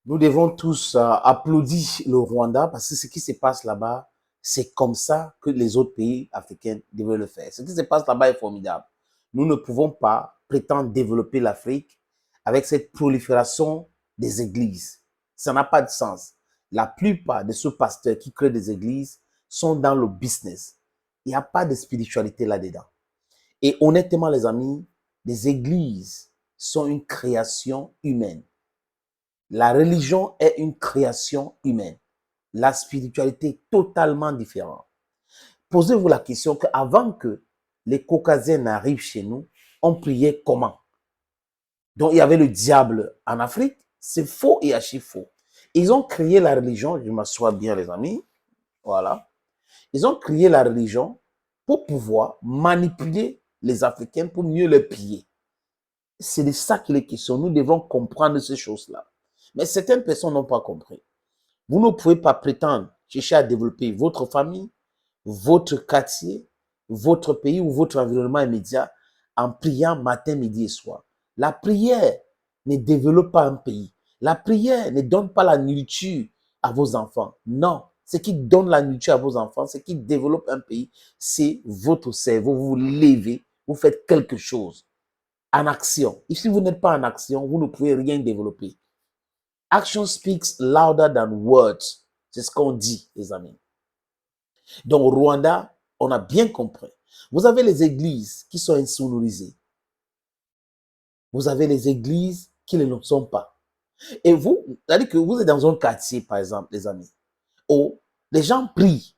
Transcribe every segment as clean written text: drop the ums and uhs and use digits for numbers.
Nous devons tous applaudir le Rwanda parce que ce qui se passe là-bas, c'est comme ça que les autres pays africains devraient le faire. Ce qui se passe là-bas est formidable. Nous ne pouvons pas prétendre développer l'Afrique avec cette prolifération des églises. Ça n'a pas de sens. La plupart de ceux pasteurs qui créent des églises sont dans le business. Il n'y a pas de spiritualité là-dedans. Et honnêtement, les amis, les églises sont une création humaine. La religion est une création humaine. La spiritualité est totalement différente. Posez-vous la question qu'avant que les Caucasiens n'arrivent chez nous, on priait comment? Donc, il y avait le diable en Afrique. C'est faux et archi faux. Ils ont créé la religion, je m'assois bien les amis, voilà. Ils ont créé la religion pour pouvoir manipuler les Africains pour mieux les piller. C'est de ça qu'il est question. Nous devons comprendre ces choses-là. Mais certaines personnes n'ont pas compris. Vous ne pouvez pas prétendre chercher à développer votre famille, votre quartier, votre pays ou votre environnement immédiat en priant matin, midi et soir. La prière ne développe pas un pays. La prière ne donne pas la nourriture à vos enfants. Non, ce qui donne la nourriture à vos enfants, ce qui développe un pays, c'est votre cerveau. Vous vous levez, vous faites quelque chose en action. Et si vous n'êtes pas en action, vous ne pouvez rien développer. Action speaks louder than words. C'est ce qu'on dit, les amis. Donc, au Rwanda, on a bien compris. Vous avez les églises qui sont insonorisées. Vous avez les églises qui ne le sont pas. Et vous, c'est-à-dire que vous êtes dans un quartier, par exemple, les amis, où les gens prient.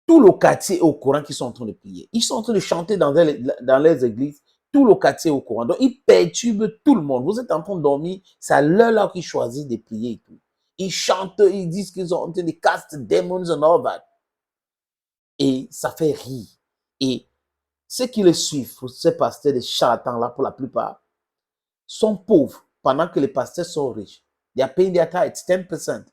Tout le quartier est au courant qu'ils sont en train de prier. Ils sont en train de chanter dans les églises. Tout le quartier est au courant. Donc, ils perturbent tout le monde. Vous êtes en train de dormir. C'est à l'heure là qu'ils choisissent de prier et tout. Ils chantent, ils disent qu'ils sont en train de cast demons and all that. Et ça fait rire. Et ceux qui le suivent, ces pasteurs de charlatans-là, pour la plupart, sont pauvres pendant que les pasteurs sont riches. They are paying their tithes, 10%.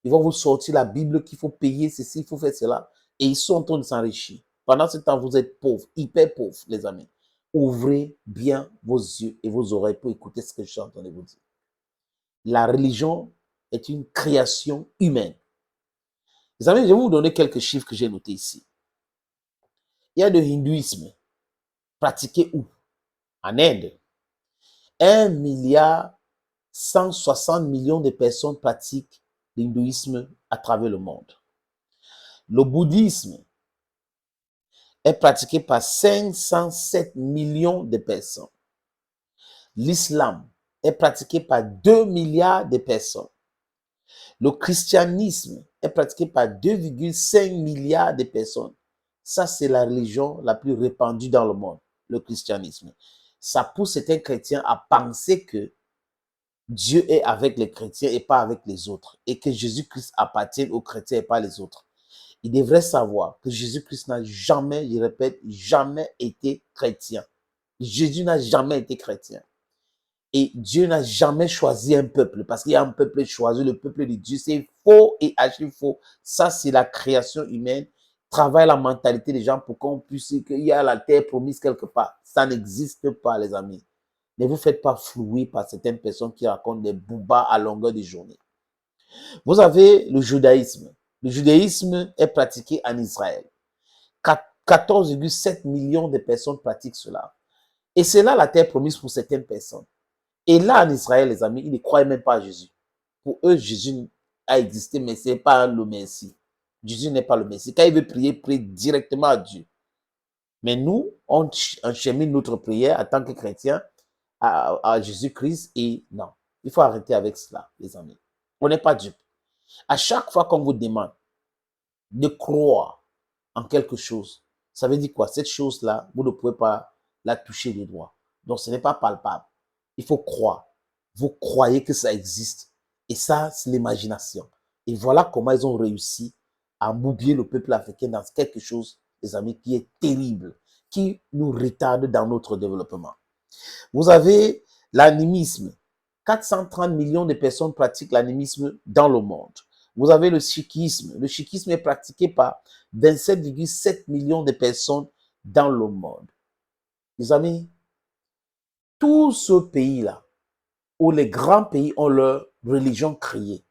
Ils vont vous sortir la Bible qu'il faut payer ceci, il faut faire cela. Et ils sont en train de s'enrichir. Pendant ce temps, vous êtes pauvres, hyper pauvres, les amis. Ouvrez bien vos yeux et vos oreilles pour écouter ce que je suis en train de vous dire. La religion est une création humaine. Les amis, je vais vous donner quelques chiffres que j'ai notés ici. Il y a le hindouisme pratiqué où? En Inde. 1,160 milliard de personnes pratiquent l'hindouisme à travers le monde. Le bouddhisme est pratiqué par 507 millions de personnes. L'islam est pratiqué par 2 milliards de personnes. Le christianisme est pratiqué par 2,5 milliards de personnes. Ça, c'est la religion la plus répandue dans le monde, le christianisme. Ça pousse certains chrétiens à penser que Dieu est avec les chrétiens et pas avec les autres, et que Jésus-Christ appartient aux chrétiens et pas les autres. Il devrait savoir que Jésus-Christ n'a jamais, je répète, jamais été chrétien. Jésus n'a jamais été chrétien. Et Dieu n'a jamais choisi un peuple, parce qu'il y a un peuple choisi, le peuple de Dieu. C'est faux et archi faux. Ça, c'est la création humaine. Travaille la mentalité des gens pour qu'on puisse, qu'il y a la terre promise quelque part. Ça n'existe pas, les amis. Ne vous faites pas flouer par certaines personnes qui racontent des boubas à longueur de journée. Vous avez le judaïsme. Le judaïsme est pratiqué en Israël. 14,7 millions de personnes pratiquent cela. Et c'est là la terre promise pour certaines personnes. Et là, en Israël, les amis, ils ne croient même pas à Jésus. Pour eux, Jésus a existé, mais ce n'est pas le Messie. Jésus n'est pas le Messie. Quand il veut prier, prie directement à Dieu. Mais nous, on chemine notre prière en tant que chrétiens à Jésus-Christ et non. Il faut arrêter avec cela, les amis. On n'est pas dupes. À chaque fois qu'on vous demande de croire en quelque chose, ça veut dire quoi? Cette chose-là, vous ne pouvez pas la toucher du doigt. Donc, ce n'est pas palpable. Il faut croire. Vous croyez que ça existe. Et ça, c'est l'imagination. Et voilà comment ils ont réussi à mobilier le peuple africain dans quelque chose, les amis, qui est terrible, qui nous retarde dans notre développement. Vous avez l'animisme. 430 millions de personnes pratiquent l'animisme dans le monde. Vous avez le sikhisme. Le sikhisme est pratiqué par 27,7 millions de personnes dans le monde. Les amis, tout ce pays-là, où les grands pays ont leur religions créées.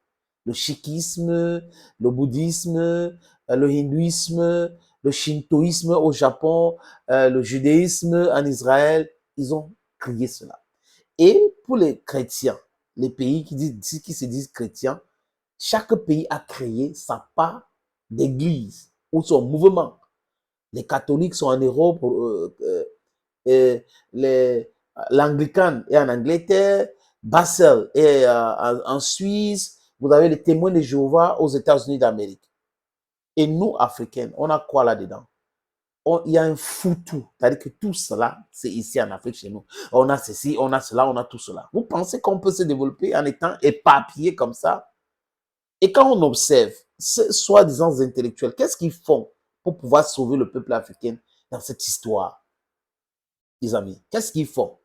Le sikhisme, le bouddhisme, le hindouisme, le shintoïsme au Japon, le judaïsme en Israël, ils ont créé cela. Et pour les chrétiens, les pays qui se disent chrétiens, chaque pays a créé sa part d'église ou son mouvement. Les catholiques sont en Europe, l'Anglican est en Angleterre, Basel est en Suisse, vous avez les témoins de Jéhovah aux États-Unis d'Amérique. Et nous, Africains, on a quoi là-dedans? Il y a un foutu. C'est-à-dire que tout cela, c'est ici en Afrique chez nous. On a ceci, on a cela, on a tout cela. Vous pensez qu'on peut se développer en étant éparpillé comme ça? Et quand on observe ces soi-disant intellectuels, qu'est-ce qu'ils font pour pouvoir sauver le peuple africain dans cette histoire, les amis? Qu'est-ce qu'ils font?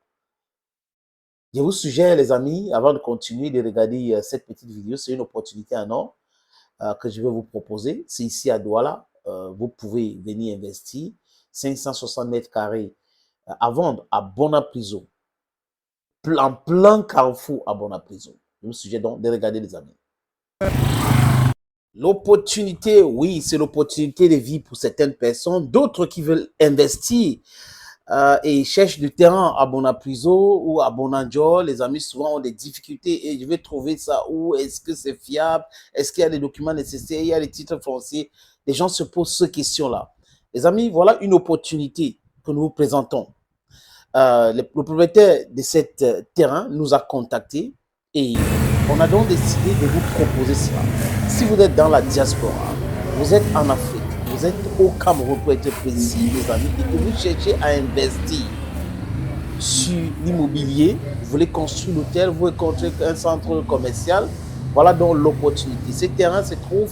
Je vous suggère, les amis, avant de continuer de regarder cette petite vidéo, c'est une opportunité en or que je vais vous proposer. C'est ici à Douala. Vous pouvez venir investir 560 mètres carrés à vendre à Bonapriso, en plein carrefour à Bonapriso. Je vous suggère donc de regarder, les amis. L'opportunité, oui, c'est l'opportunité de vie pour certaines personnes. D'autres qui veulent investir et cherchent du terrain à Bonapriso ou à Bonanjo, les amis souvent ont des difficultés et je vais trouver ça où, est-ce que c'est fiable, est-ce qu'il y a les documents nécessaires, il y a les titres fonciers. Les gens se posent ces questions-là. Les amis, voilà une opportunité que nous vous présentons. Le propriétaire de cet terrain nous a contactés et on a donc décidé de vous proposer cela. Si vous êtes dans la diaspora, vous êtes en Afrique, vous êtes au Cameroun pour être précis, les amis, et que vous cherchez à investir sur l'immobilier, vous voulez construire l'hôtel, vous voulez construire un centre commercial, voilà donc l'opportunité. Ce terrain se trouve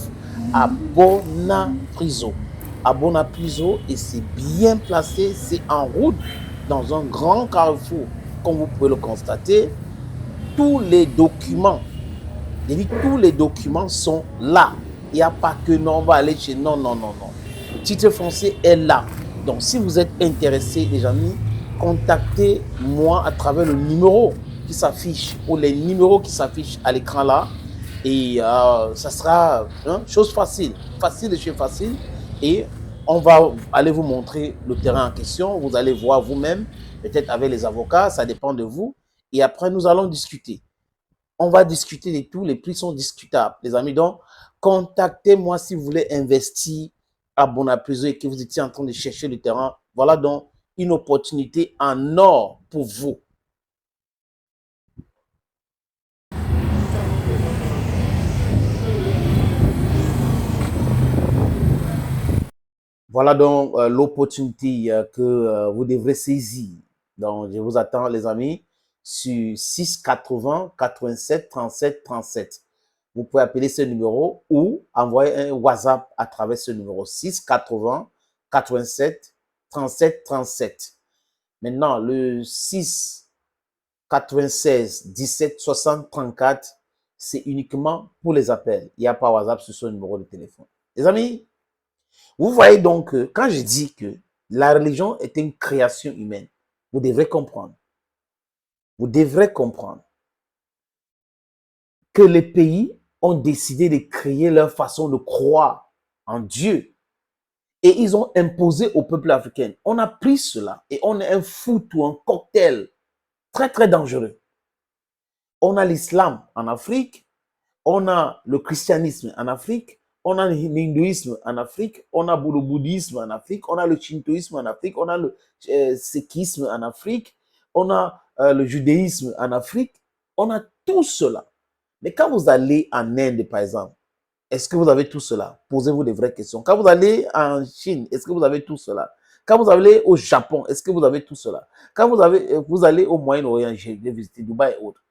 à Bonapriso. À Bonapriso, et c'est bien placé, c'est en route dans un grand carrefour, comme vous pouvez le constater. Tous les documents, je dis tous les documents sont là. Il n'y a pas que non, on va aller chez non, non, non, non. Le titre foncier est là. Donc, si vous êtes intéressés, les amis, contactez-moi à travers le numéro qui s'affiche ou les numéros qui s'affichent à l'écran là. Et ça sera chose facile, facile de chez facile. Et on va aller vous montrer le terrain en question. Vous allez voir vous-même, peut-être avec les avocats, ça dépend de vous. Et après, nous allons discuter. On va discuter de tout, les prix sont discutables, les amis. Donc, contactez-moi si vous voulez investir à Bonapriso et que vous étiez en train de chercher le terrain. Voilà donc une opportunité en or pour vous. Voilà donc l'opportunité que vous devrez saisir. Donc, je vous attends, les amis, sur 680 87 37 37. Vous pouvez appeler ce numéro ou envoyer un WhatsApp à travers ce numéro 680 87 37 37. Maintenant, le 6 96 17 60 34, c'est uniquement pour les appels. Il n'y a pas WhatsApp sur ce numéro de téléphone. Les amis, vous voyez donc que quand je dis que la religion est une création humaine, vous devrez comprendre. Vous devrez comprendre que les pays ont décidé de créer leur façon de croire en Dieu. Et ils ont imposé au peuple africain. On a pris cela et on est un foutu, un cocktail très, très dangereux. On a l'islam en Afrique, on a le christianisme en Afrique, on a l'hindouisme en Afrique, on a le bouddhisme en Afrique, on a le shintoïsme en Afrique, on a le sikhisme en Afrique, on a le judaïsme en Afrique, on a tout cela. Mais quand vous allez en Inde, par exemple, est-ce que vous avez tout cela? Posez-vous des vraies questions. Quand vous allez en Chine, est-ce que vous avez tout cela? Quand vous allez au Japon, est-ce que vous avez tout cela? Quand vous allez au Moyen-Orient, j'ai visité Dubaï et autres,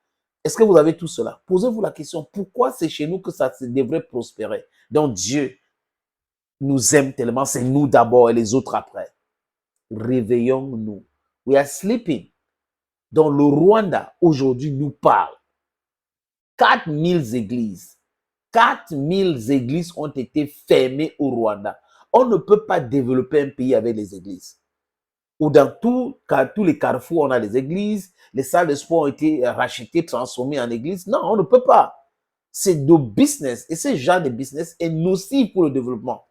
est-ce que vous avez tout cela? Posez-vous la question, pourquoi c'est chez nous que ça devrait prospérer? Donc Dieu nous aime tellement, c'est nous d'abord et les autres après. Réveillons-nous. We are sleeping. Donc le Rwanda, aujourd'hui, nous parle. 4000 églises. 4000 églises ont été fermées au Rwanda. On ne peut pas développer un pays avec les églises. Ou dans tous les carrefours, on a les églises, les salles de sport ont été rachetées, transformées en églises. Non, on ne peut pas. C'est de business. Et ce genre de business est nocif pour le développement.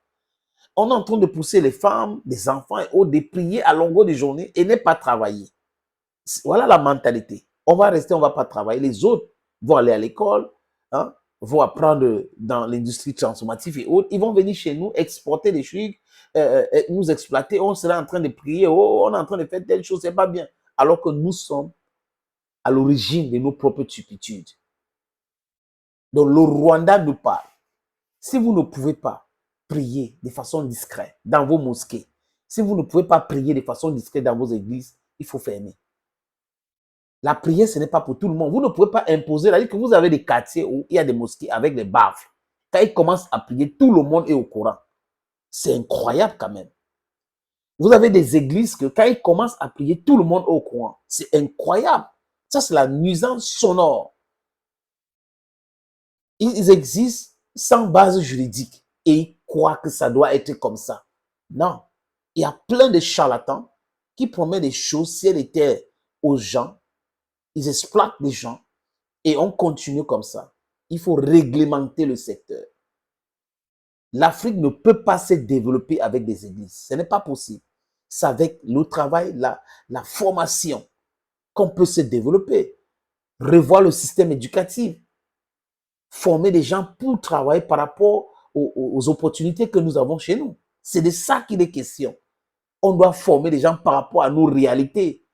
On est en train de pousser les femmes, les enfants et autres de prier à longueur de journée et ne pas travailler. Voilà la mentalité. On va rester, on ne va pas travailler. Les autres vont aller à l'école, hein, vont apprendre dans l'industrie transformative et autres. Ils vont venir chez nous, exporter des trucs, nous exploiter. On sera en train de prier, oh, on est en train de faire telle chose, c'est pas bien. Alors que nous sommes à l'origine de nos propres turpitudes. Donc le Rwanda nous parle. Si vous ne pouvez pas prier de façon discrète dans vos mosquées, si vous ne pouvez pas prier de façon discrète dans vos églises, il faut fermer. La prière, ce n'est pas pour tout le monde. Vous ne pouvez pas imposer. C'est-à-dire que vous avez des quartiers où il y a des mosquées avec des baffles. Quand ils commencent à prier, tout le monde est au courant. C'est incroyable quand même. Vous avez des églises que quand ils commencent à prier, tout le monde est au courant. C'est incroyable. Ça, c'est la nuisance sonore. Ils existent sans base juridique et ils croient que ça doit être comme ça. Non. Il y a plein de charlatans qui promettent des choses ciel et terre aux gens. Ils exploitent les gens et on continue comme ça. Il faut réglementer le secteur. L'Afrique ne peut pas se développer avec des églises. Ce n'est pas possible. C'est avec le travail, la formation qu'on peut se développer. Revoir le système éducatif. Former des gens pour travailler par rapport aux opportunités que nous avons chez nous. C'est de ça qu'il est question. On doit former des gens par rapport à nos réalités.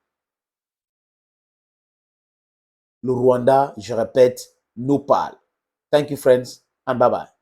Le Rwanda, je répète, nous parle. Thank you, friends, and bye-bye.